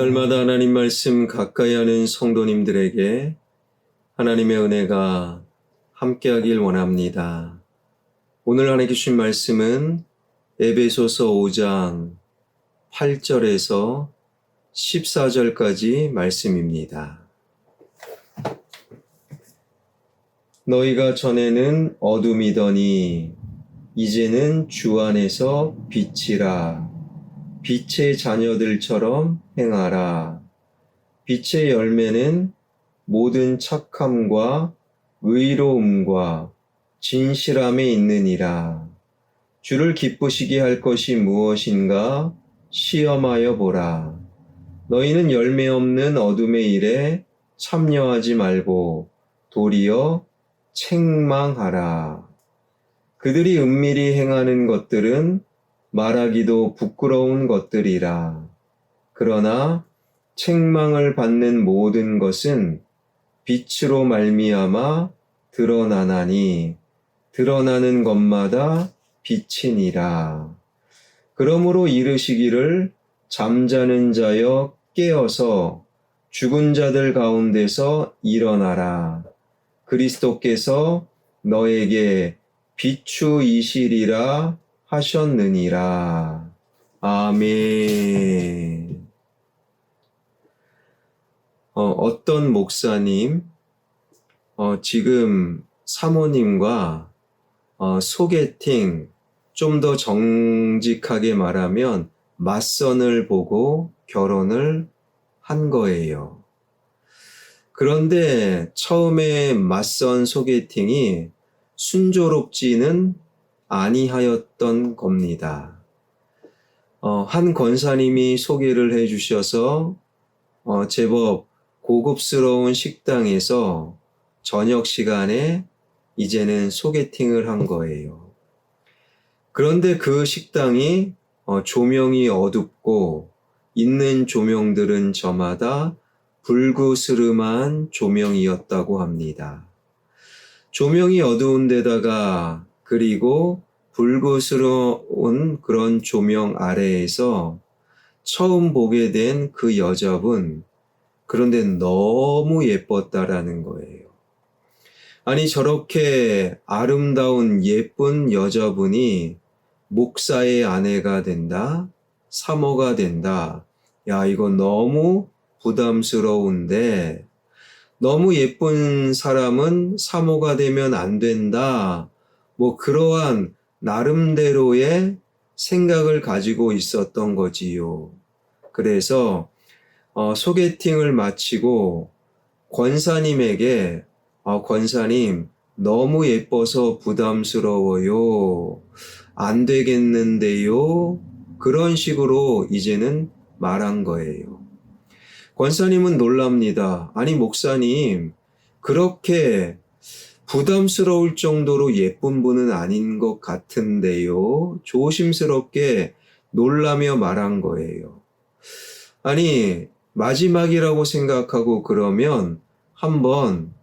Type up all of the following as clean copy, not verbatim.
날마다 하나님 말씀 가까이 하는 성도님들에게 하나님의 은혜가 함께하길 원합니다. 오늘 하나님께 주신 말씀은 에베소서 5장 8절에서 14절까지 말씀입니다. 너희가 전에는 어둠이더니 이제는 주 안에서 빛이라. 빛의 자녀들처럼 행하라. 빛의 열매는 모든 착함과 의로움과 진실함에 있느니라. 주를 기쁘시게 할 것이 무엇인가 시험하여 보라. 너희는 열매 없는 어둠의 일에 참여하지 말고 도리어 책망하라. 그들이 은밀히 행하는 것들은 말하기도 부끄러운 것들이라. 그러나 책망을 받는 모든 것은 빛으로 말미암아 드러나나니 드러나는 것마다 빛이니라. 그러므로 이르시기를 잠자는 자여 깨어서 죽은 자들 가운데서 일어나라. 그리스도께서 너에게 비추이시리라 하셨느니라. 아멘. 어떤 목사님, 지금 사모님과 소개팅, 좀 더 정직하게 말하면 맞선을 보고 결혼을 한 거예요. 그런데 처음에 맞선 소개팅이 순조롭지는 아니하였던 겁니다. 한 권사님이 소개를 해주셔서 제법 고급스러운 식당에서 저녁 시간에 이제는 소개팅을 한 거예요. 그런데 그 식당이 조명이 어둡고 있는 조명들은 저마다 불그스름한 조명이었다고 합니다. 조명이 어두운 데다가 그리고 불그스러운 그런 조명 아래에서 처음 보게 된 그 여자분, 그런데 너무 예뻤다라는 거예요. 아니, 저렇게 아름다운 예쁜 여자분이 목사의 아내가 된다? 사모가 된다? 야, 이거 너무 부담스러운데, 너무 예쁜 사람은 사모가 되면 안 된다. 그러한 나름대로의 생각을 가지고 있었던 거지요. 그래서 소개팅을 마치고 권사님에게 권사님, 너무 예뻐서 부담스러워요. 안 되겠는데요. 그런 식으로 이제는 말한 거예요. 권사님은 놀랍니다. 아니, 목사님, 그렇게 부담스러울 정도로 예쁜 분은 아닌 것 같은데요. 조심스럽게 놀라며 말한 거예요. 아니, 마지막이라고 생각하고 그러면 한번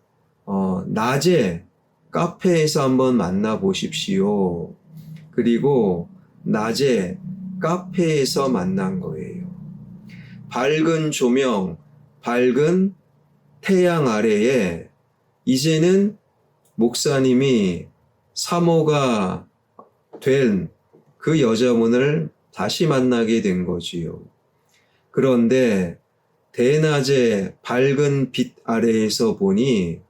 낮에 카페에서 한번 만나보십시오. 그리고 낮에 카페에서 만난 거예요. 밝은 조명, 밝은 태양 아래에 이제는 목사님이 사모가 된 그 여자분을 다시 만나게 된 거지요. 그런데 대낮에 밝은 빛 아래에서 보니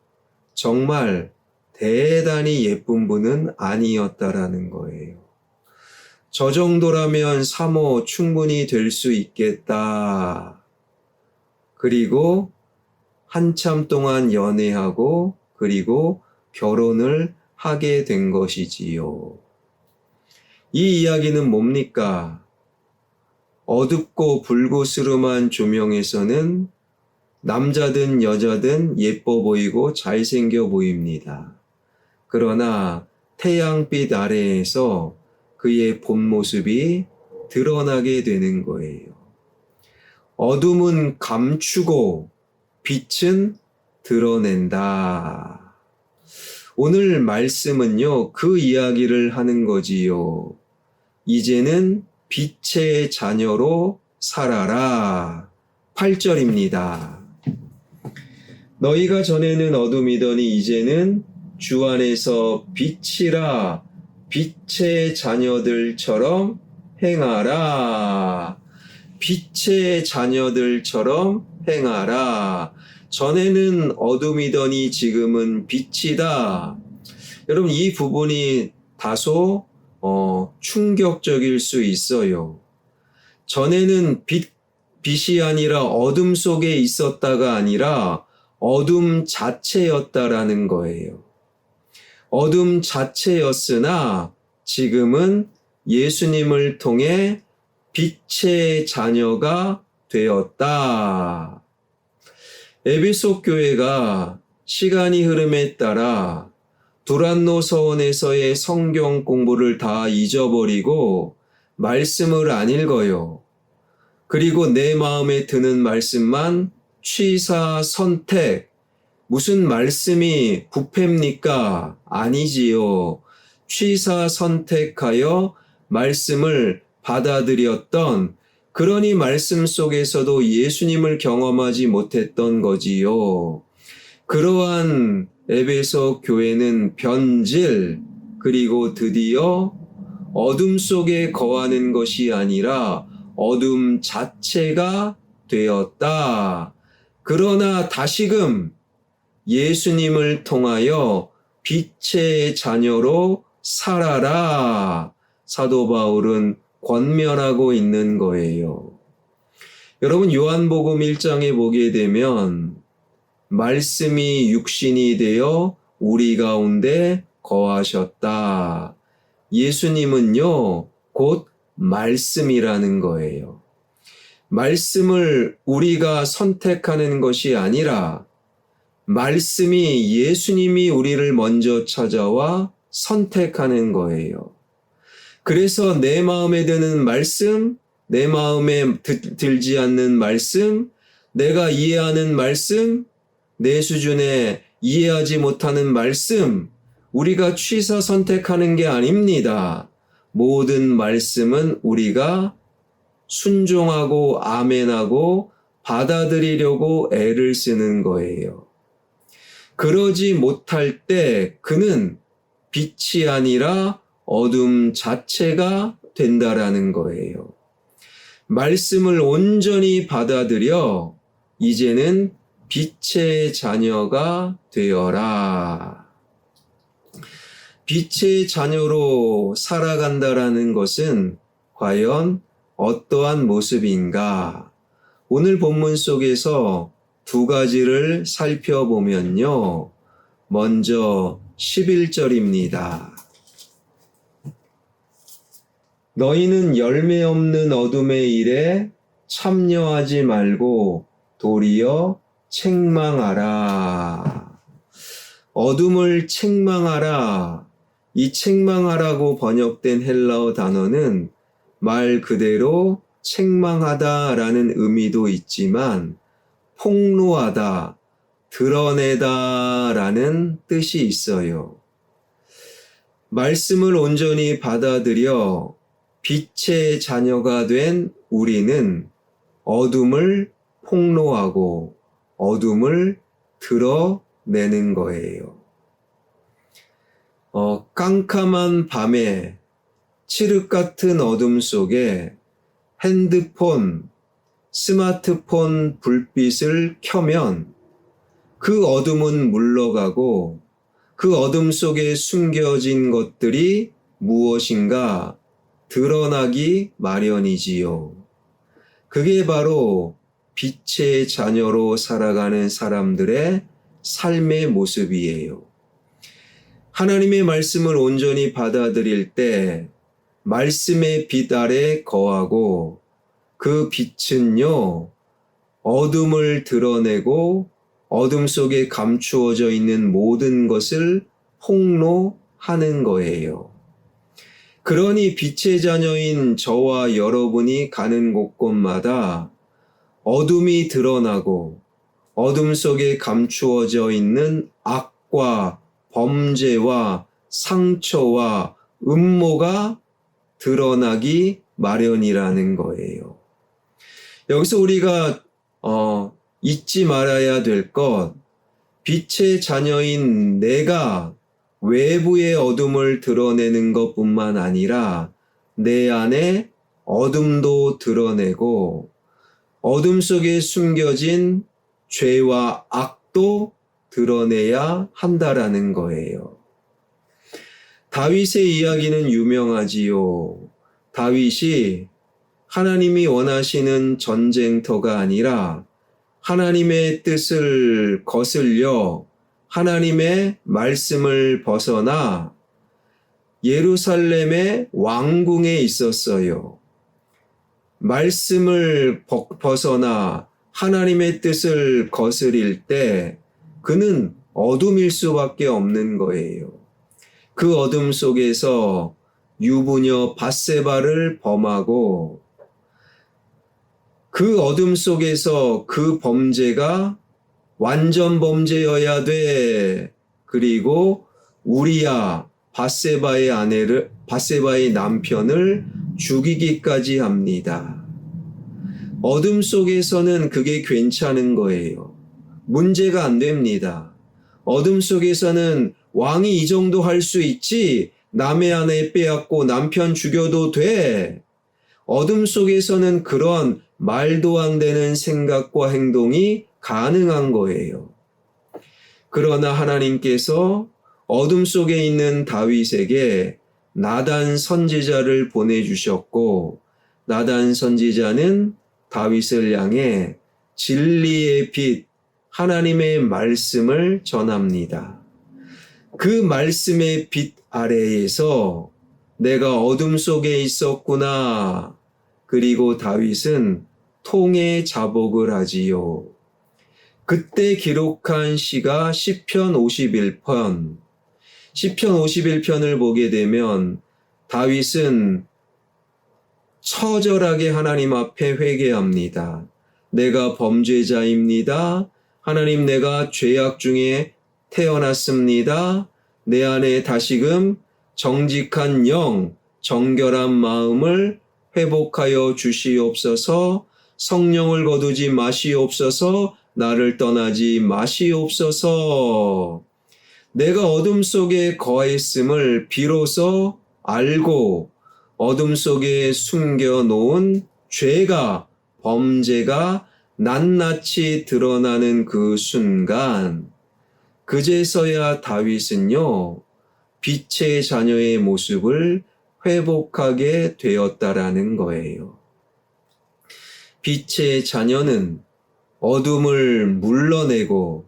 정말 대단히 예쁜 분은 아니었다라는 거예요. 저 정도라면 사모 충분히 될 수 있겠다. 그리고 한참 동안 연애하고 그리고 결혼을 하게 된 것이지요. 이 이야기는 뭡니까? 어둡고 불그스름한 조명에서는 남자든 여자든 예뻐 보이고 잘생겨 보입니다. 그러나 태양빛 아래에서 그의 본 모습이 드러나게 되는 거예요. 어둠은 감추고 빛은 드러낸다. 오늘 말씀은요, 그 이야기를 하는 거지요. 이제는 빛의 자녀로 살아라. 8절입니다. 너희가 전에는 어둠이더니 이제는 주 안에서 빛이라. 빛의 자녀들처럼 행하라. 빛의 자녀들처럼 행하라. 전에는 어둠이더니 지금은 빛이다. 여러분, 이 부분이 다소 충격적일 수 있어요. 전에는 빛이 아니라 어둠 속에 있었다가 아니라 어둠 자체였다라는 거예요. 어둠 자체였으나 지금은 예수님을 통해 빛의 자녀가 되었다. 에베소 교회가 시간이 흐름에 따라 두란노 서원에서의 성경 공부를 다 잊어버리고 말씀을 안 읽어요. 그리고 내 마음에 드는 말씀만 취사 선택. 무슨 말씀이 부패입니까? 아니지요. 취사 선택하여 말씀을 받아들였던, 그러니 말씀 속에서도 예수님을 경험하지 못했던 거지요. 그러한 에베소 교회는 변질, 그리고 드디어 어둠 속에 거하는 것이 아니라 어둠 자체가 되었다. 그러나 다시금 예수님을 통하여 빛의 자녀로 살아라. 사도 바울은 권면하고 있는 거예요. 여러분, 요한복음 1장에 보게 되면 말씀이 육신이 되어 우리 가운데 거하셨다. 예수님은요, 곧 말씀이라는 거예요. 말씀을 우리가 선택하는 것이 아니라 말씀이 예수님이 우리를 먼저 찾아와 선택하는 거예요. 그래서 내 마음에 드는 말씀, 내 마음에 들지 않는 말씀, 내가 이해하는 말씀, 내 수준에 이해하지 못하는 말씀, 우리가 취사 선택하는 게 아닙니다. 모든 말씀은 우리가 순종하고 아멘하고 받아들이려고 애를 쓰는 거예요. 그러지 못할 때 그는 빛이 아니라 어둠 자체가 된다라는 거예요. 말씀을 온전히 받아들여 이제는 빛의 자녀가 되어라. 빛의 자녀로 살아간다라는 것은 과연 어떠한 모습인가? 오늘 본문 속에서 두 가지를 살펴보면요. 먼저 11절입니다. 너희는 열매 없는 어둠의 일에 참여하지 말고 도리어 책망하라. 어둠을 책망하라. 이 책망하라고 번역된 헬라어 단어는 말 그대로 책망하다라는 의미도 있지만 폭로하다, 드러내다라는 뜻이 있어요. 말씀을 온전히 받아들여 빛의 자녀가 된 우리는 어둠을 폭로하고 어둠을 드러내는 거예요. 깜깜한 밤에 칠흑 같은 어둠 속에 핸드폰, 스마트폰 불빛을 켜면 그 어둠은 물러가고 그 어둠 속에 숨겨진 것들이 무엇인가 드러나기 마련이지요. 그게 바로 빛의 자녀로 살아가는 사람들의 삶의 모습이에요. 하나님의 말씀을 온전히 받아들일 때 말씀의 빛 아래 거하고 그 빛은요, 어둠을 드러내고 어둠 속에 감추어져 있는 모든 것을 폭로하는 거예요. 그러니 빛의 자녀인 저와 여러분이 가는 곳곳마다 어둠이 드러나고 어둠 속에 감추어져 있는 악과 범죄와 상처와 음모가 드러나기 마련이라는 거예요. 여기서 우리가 잊지 말아야 될 것, 빛의 자녀인 내가 외부의 어둠을 드러내는 것뿐만 아니라 내 안에 어둠도 드러내고 어둠 속에 숨겨진 죄와 악도 드러내야 한다라는 거예요. 다윗의 이야기는 유명하지요. 다윗이 하나님이 원하시는 전쟁터가 아니라 하나님의 뜻을 거슬려 하나님의 말씀을 벗어나 예루살렘의 왕궁에 있었어요. 말씀을 벗어나 하나님의 뜻을 거스릴 때 그는 어둠일 수밖에 없는 거예요. 그 어둠 속에서 유부녀 밧세바를 범하고 그 어둠 속에서 그 범죄가 완전 범죄여야 돼. 그리고 우리야 밧세바의 남편을 죽이기까지 합니다. 어둠 속에서는 그게 괜찮은 거예요. 문제가 안 됩니다. 어둠 속에서는 왕이 이 정도 할 수 있지, 남의 아내 빼앗고 남편 죽여도 돼. 어둠 속에서는 그런 말도 안 되는 생각과 행동이 가능한 거예요. 그러나 하나님께서 어둠 속에 있는 다윗에게 나단 선지자를 보내주셨고, 나단 선지자는 다윗을 향해 진리의 빛, 하나님의 말씀을 전합니다. 그 말씀의 빛 아래에서 내가 어둠 속에 있었구나. 그리고 다윗은 통의 자복을 하지요. 그때 기록한 시가 시편 51편. 시편 51편을 보게 되면 다윗은 처절하게 하나님 앞에 회개합니다. 내가 범죄자입니다. 하나님, 내가 죄악 중에 태어났습니다. 내 안에 다시금 정직한 영, 정결한 마음을 회복하여 주시옵소서. 성령을 거두지 마시옵소서. 나를 떠나지 마시옵소서. 내가 어둠 속에 거했음을 비로소 알고 어둠 속에 숨겨놓은 죄가, 범죄가 낱낱이 드러나는 그 순간, 그제서야 다윗은요, 빛의 자녀의 모습을 회복하게 되었다라는 거예요. 빛의 자녀는 어둠을 물러내고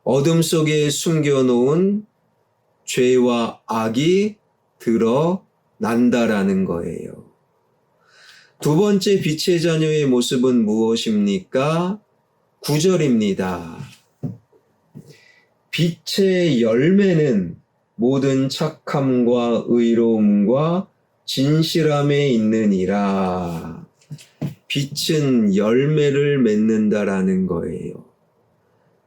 어둠 속에 숨겨놓은 죄와 악이 드러난다라는 거예요. 두 번째 빛의 자녀의 모습은 무엇입니까? 9절입니다. 빛의 열매는 모든 착함과 의로움과 진실함에 있느니라. 빛은 열매를 맺는다라는 거예요.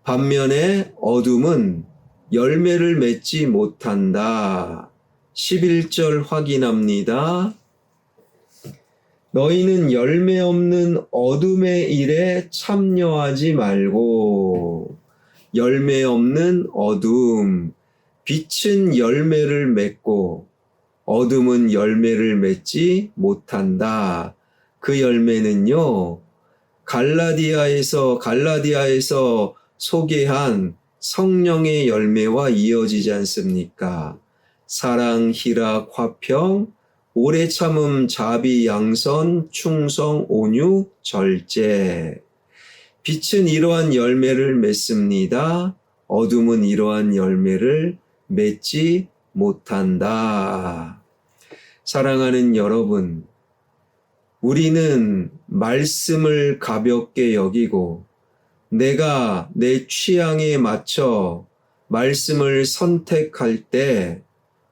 반면에 어둠은 열매를 맺지 못한다. 11절 확인합니다. 너희는 열매 없는 어둠의 일에 참여하지 말고. 열매 없는 어둠. 빛은 열매를 맺고 어둠은 열매를 맺지 못한다. 그 열매는요, 갈라디아에서 소개한 성령의 열매와 이어지지 않습니까? 사랑, 희락, 화평, 오래 참음, 자비, 양선, 충성, 온유, 절제. 빛은 이러한 열매를 맺습니다. 어둠은 이러한 열매를 맺지 못한다. 사랑하는 여러분, 우리는 말씀을 가볍게 여기고 내가 내 취향에 맞춰 말씀을 선택할 때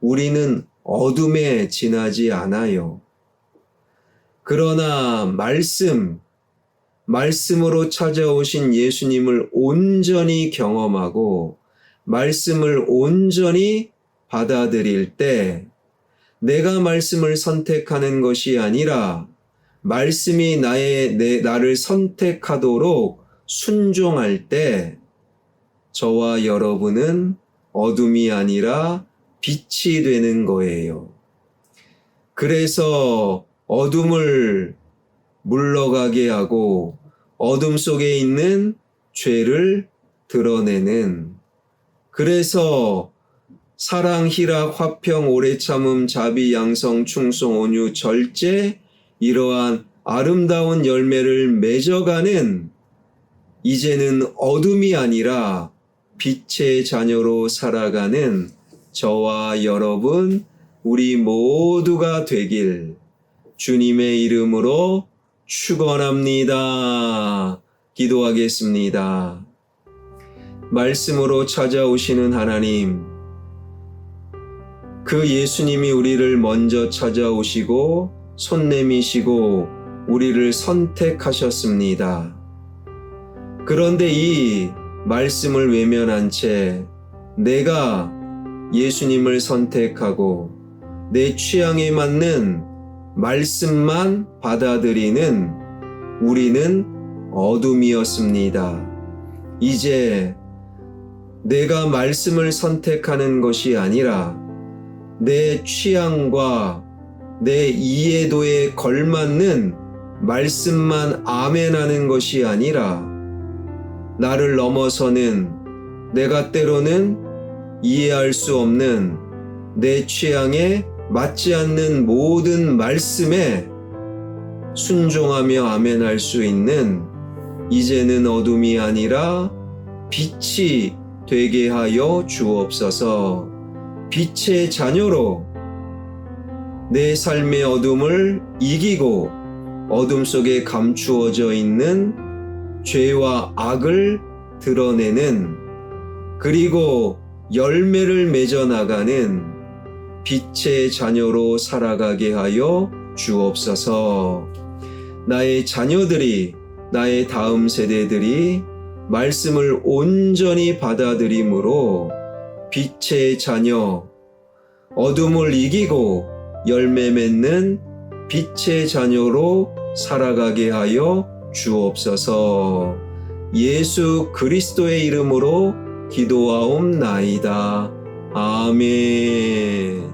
우리는 어둠에 지나지 않아요. 그러나 말씀으로 찾아오신 예수님을 온전히 경험하고 말씀을 온전히 받아들일 때 내가 말씀을 선택하는 것이 아니라 말씀이 나를 선택하도록 순종할 때 저와 여러분은 어둠이 아니라 빛이 되는 거예요. 그래서 어둠을 물러가게 하고 어둠 속에 있는 죄를 드러내는, 그래서 사랑, 희락, 화평, 오래 참음, 자비, 양성, 충성, 온유, 절제, 이러한 아름다운 열매를 맺어가는, 이제는 어둠이 아니라 빛의 자녀로 살아가는 저와 여러분, 우리 모두가 되길 주님의 이름으로 축원합니다. 기도하겠습니다. 말씀으로 찾아오시는 하나님, 그 예수님이 우리를 먼저 찾아오시고 손 내미시고 우리를 선택하셨습니다. 그런데 이 말씀을 외면한 채 내가 예수님을 선택하고 내 취향에 맞는 말씀만 받아들이는 우리는 어둠이었습니다. 이제 내가 말씀을 선택하는 것이 아니라 내 취향과 내 이해도에 걸맞는 말씀만 아멘하는 것이 아니라 나를 넘어서는, 내가 때로는 이해할 수 없는 내 취향에 맞지 않는 모든 말씀에 순종하며 아멘할 수 있는, 이제는 어둠이 아니라 빛이 되게 하여 주옵소서. 빛의 자녀로 내 삶의 어둠을 이기고 어둠 속에 감추어져 있는 죄와 악을 드러내는, 그리고 열매를 맺어 나가는 빛의 자녀로 살아가게 하여 주옵소서. 나의 자녀들이, 나의 다음 세대들이 말씀을 온전히 받아들임으로 빛의 자녀, 어둠을 이기고 열매 맺는 빛의 자녀로 살아가게 하여 주옵소서. 예수 그리스도의 이름으로 기도하옵나이다. 아멘.